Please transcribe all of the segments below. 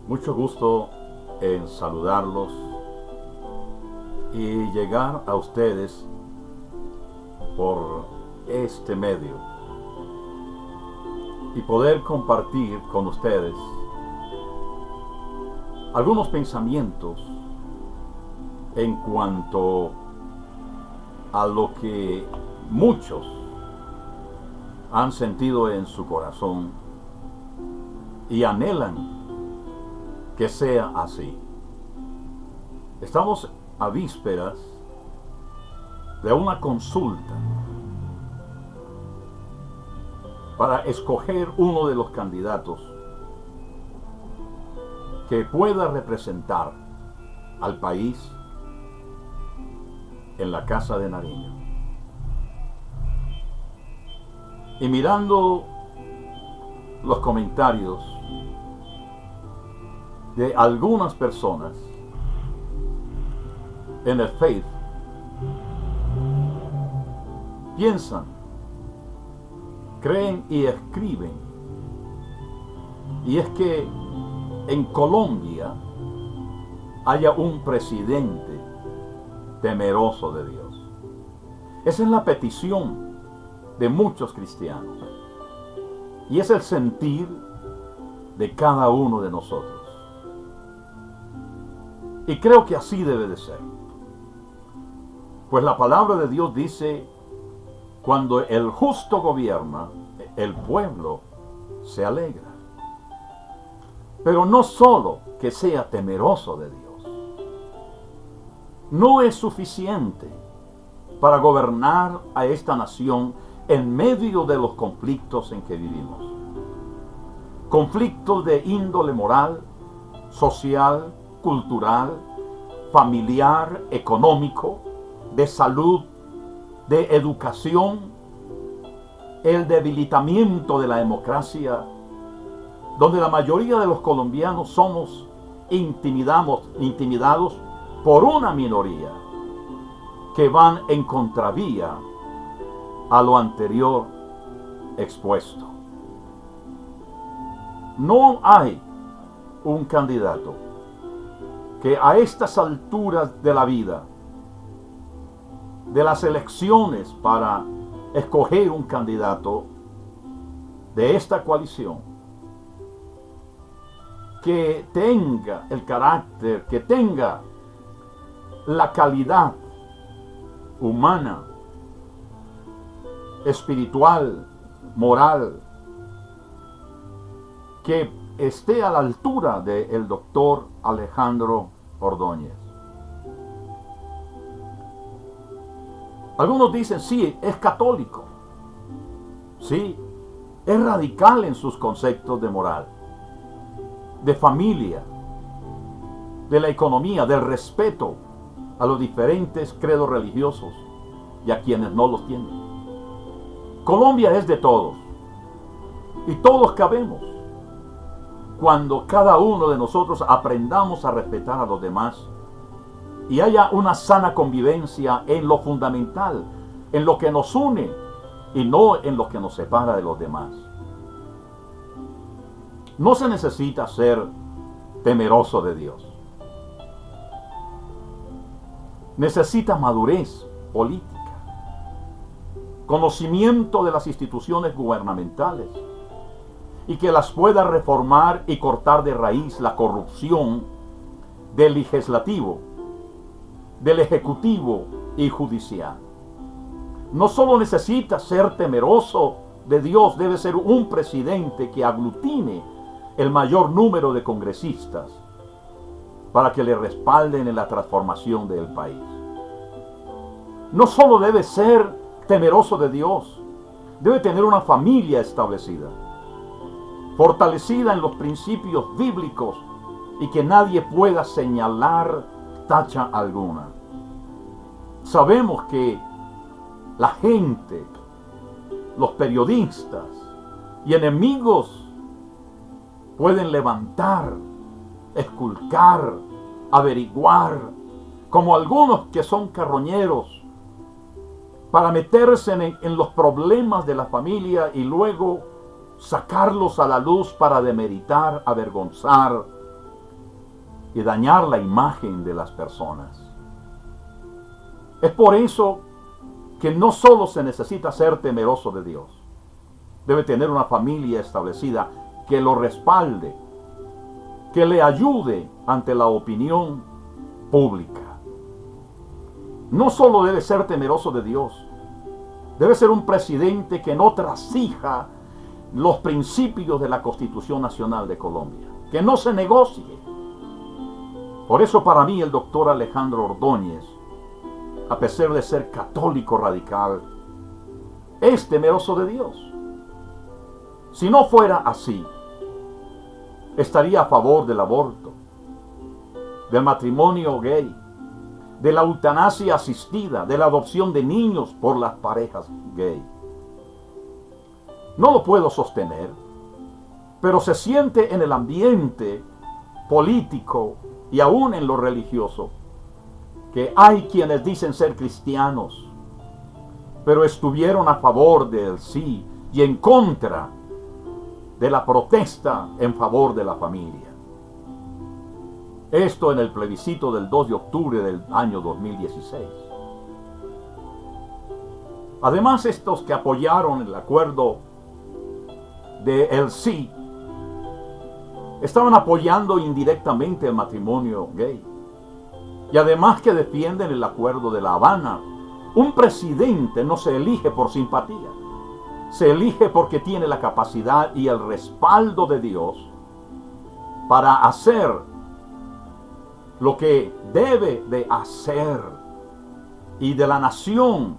Mucho gusto en saludarlos y llegar a ustedes por este medio y poder compartir con ustedes algunos pensamientos en cuanto a lo que muchos han sentido en su corazón y anhelan que sea así. Estamos a vísperas de una consulta para escoger uno de los candidatos que pueda representar al país en la Casa de Nariño. Y mirando los comentarios de algunas personas en el Face, piensan, creen y escriben. Y es que en Colombia haya un presidente temeroso de Dios. Esa es la petición de muchos cristianos. Y es el sentir de cada uno de nosotros. Y creo que así debe de ser. Pues la palabra de Dios dice, cuando el justo gobierna, el pueblo se alegra. Pero no solo que sea temeroso de Dios. No es suficiente para gobernar a esta nación en medio de los conflictos en que vivimos. Conflictos de índole moral, social, cultural, familiar, económico, de salud, de educación, el debilitamiento de la democracia, donde la mayoría de los colombianos somos intimidados por una minoría que van en contravía a lo anterior expuesto. No hay un candidato que a estas alturas de la vida, de las elecciones para escoger un candidato de esta coalición, que tenga el carácter, que tenga la calidad humana, espiritual, moral, que esté a la altura del doctor Alejandro Ordóñez. Algunos dicen, sí, es católico, sí, es radical en sus conceptos de moral, de familia, de la economía, del respeto a los diferentes credos religiosos y a quienes no los tienen. Colombia es de todos y todos cabemos cuando cada uno de nosotros aprendamos a respetar a los demás y haya una sana convivencia en lo fundamental, en lo que nos une y no en lo que nos separa de los demás. No se necesita ser temeroso de Dios. Necesita madurez política, conocimiento de las instituciones gubernamentales y que las pueda reformar y cortar de raíz la corrupción del legislativo, del ejecutivo y judicial. No solo necesita ser temeroso de Dios, debe ser un presidente que aglutine el mayor número de congresistas para que le respalden en la transformación del país. No solo debe ser temeroso de Dios, debe tener una familia establecida, fortalecida en los principios bíblicos y que nadie pueda señalar tacha alguna. Sabemos que la gente, los periodistas y enemigos pueden levantar, esculcar, averiguar, como algunos que son carroñeros, para meterse en los problemas de la familia y luego sacarlos a la luz para demeritar, avergonzar y dañar la imagen de las personas. Es por eso que no solo se necesita ser temeroso de Dios, debe tener una familia establecida que lo respalde, que le ayude ante la opinión pública. No solo debe ser temeroso de Dios, debe ser un presidente que no trascija los principios de la Constitución Nacional de Colombia, que no se negocie. Por eso para mí el doctor Alejandro Ordóñez, a pesar de ser católico radical, es temeroso de Dios. Si no fuera así, estaría a favor del aborto, del matrimonio gay, de la eutanasia asistida, de la adopción de niños por las parejas gay. No lo puedo sostener, pero se siente en el ambiente político y aún en lo religioso que hay quienes dicen ser cristianos, pero estuvieron a favor del sí y en contra de la protesta en favor de la familia. Esto en el plebiscito del 2 de octubre del año 2016. Además, estos que apoyaron el acuerdo del sí estaban apoyando indirectamente el matrimonio gay. Y además que defienden el acuerdo de La Habana. Un presidente no se elige por simpatía. Se elige porque tiene la capacidad y el respaldo de Dios para hacer lo que debe de hacer y de la nación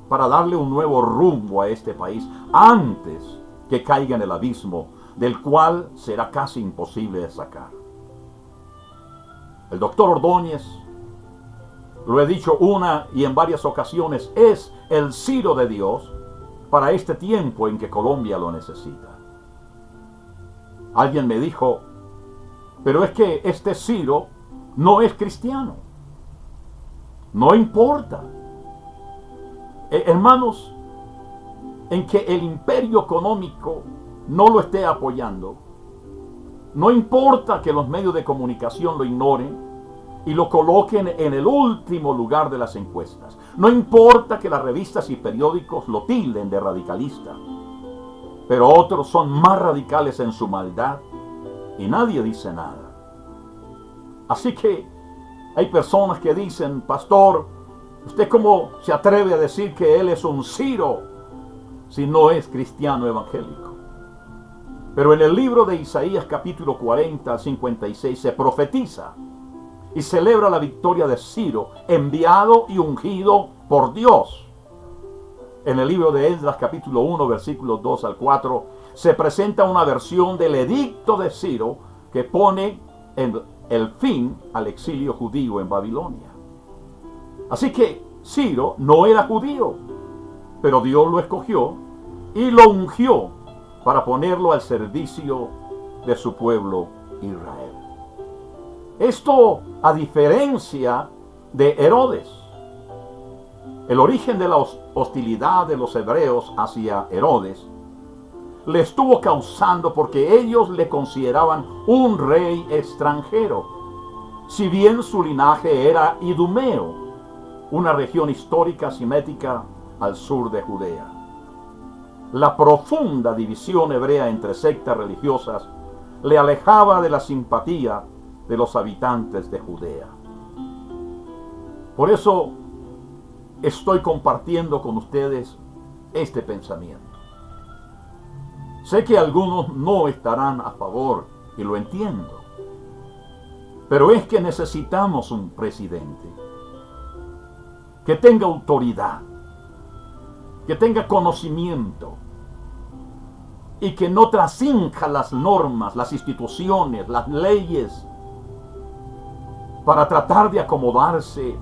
para darle un nuevo rumbo a este país antes que caiga en el abismo del cual será casi imposible de sacar. El doctor Ordóñez, lo he dicho una y en varias ocasiones, es el Ciro de Dios para este tiempo en que Colombia lo necesita. Alguien me dijo, pero es que este Ciro no es cristiano. No importa. Hermanos, en que el imperio económico no lo esté apoyando, no importa que los medios de comunicación lo ignoren y lo coloquen en el último lugar de las encuestas. No importa que las revistas y periódicos lo tilden de radicalista, pero otros son más radicales en su maldad y nadie dice nada. Así que hay personas que dicen, pastor, ¿usted cómo se atreve a decir que él es un Ciro si no es cristiano evangélico? Pero en el libro de Isaías capítulo 40 al 56 se profetiza y celebra la victoria de Ciro, enviado y ungido por Dios. En el libro de Esdras capítulo 1 versículos 2 al 4 se presenta una versión del edicto de Ciro que pone el fin al exilio judío en Babilonia. Así que Ciro no era judío, pero Dios lo escogió y lo ungió para ponerlo al servicio de su pueblo Israel. Esto a diferencia de Herodes. El origen de la hostilidad de los hebreos hacia Herodes le estuvo causando porque ellos le consideraban un rey extranjero, si bien su linaje era idumeo, una región histórica simétrica al sur de Judea. La profunda división hebrea entre sectas religiosas le alejaba de la simpatía de los habitantes de Judea. Por eso estoy compartiendo con ustedes este pensamiento. Sé que algunos no estarán a favor y lo entiendo, pero es que necesitamos un presidente que tenga autoridad, que tenga conocimiento y que no trasinja las normas, las instituciones, las leyes para tratar de acomodarse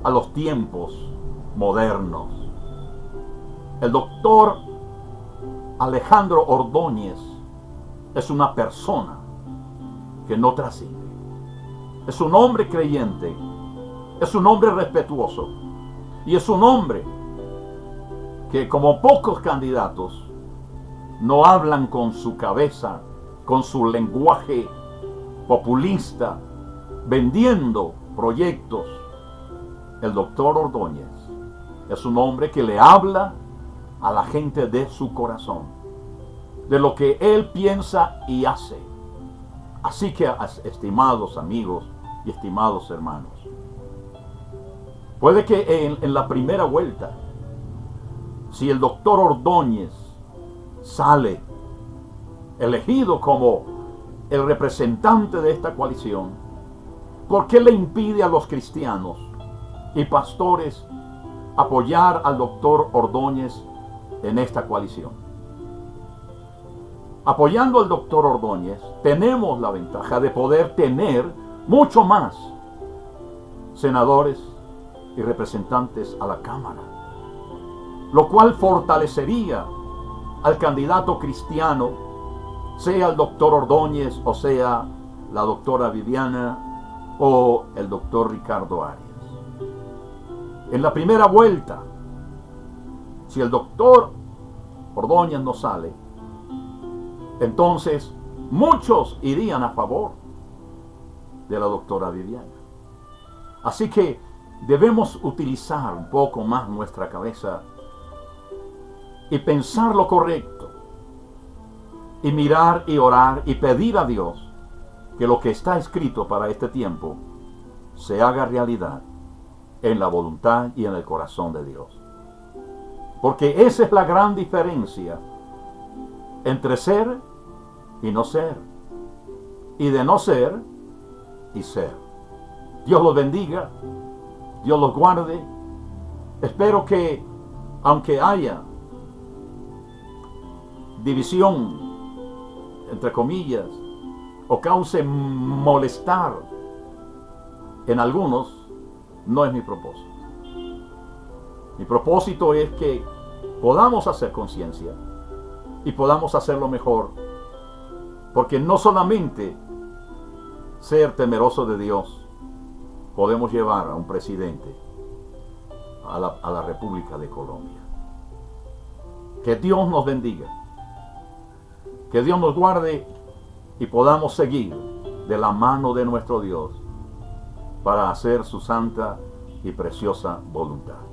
a los tiempos modernos. El doctor Alejandro Ordóñez es una persona que no trasciende. Es un hombre creyente, es un hombre respetuoso y es un hombre que, como pocos candidatos, no hablan con su cabeza, con su lenguaje populista, vendiendo proyectos, el doctor Ordóñez es un hombre que le habla a la gente de su corazón, de lo que él piensa y hace. Así que, estimados amigos y estimados hermanos, puede que en la primera vuelta, si el doctor Ordóñez sale elegido como el representante de esta coalición, ¿por qué le impide a los cristianos y pastores apoyar al doctor Ordóñez en esta coalición? Apoyando al doctor Ordóñez, tenemos la ventaja de poder tener mucho más senadores y representantes a la Cámara, lo cual fortalecería al candidato cristiano, sea el doctor Ordóñez o sea la doctora Viviana o el doctor Ricardo Arias. En la primera vuelta, si el doctor Ordóñez no sale, entonces muchos irían a favor de la doctora Viviana. Así que debemos utilizar un poco más nuestra cabeza y pensar lo correcto, y mirar y orar y pedir a Dios que lo que está escrito para este tiempo se haga realidad en la voluntad y en el corazón de Dios. Porque esa es la gran diferencia entre ser y no ser, y de no ser y ser. Dios los bendiga, Dios los guarde. Espero que, aunque haya división, entre comillas, o cause molestar en algunos, no es mi propósito. Mi propósito es que podamos hacer conciencia y podamos hacerlo mejor, porque no solamente ser temeroso de Dios podemos llevar a un presidente a la República de Colombia. Que Dios nos bendiga, que Dios nos guarde y podamos seguir de la mano de nuestro Dios para hacer su santa y preciosa voluntad.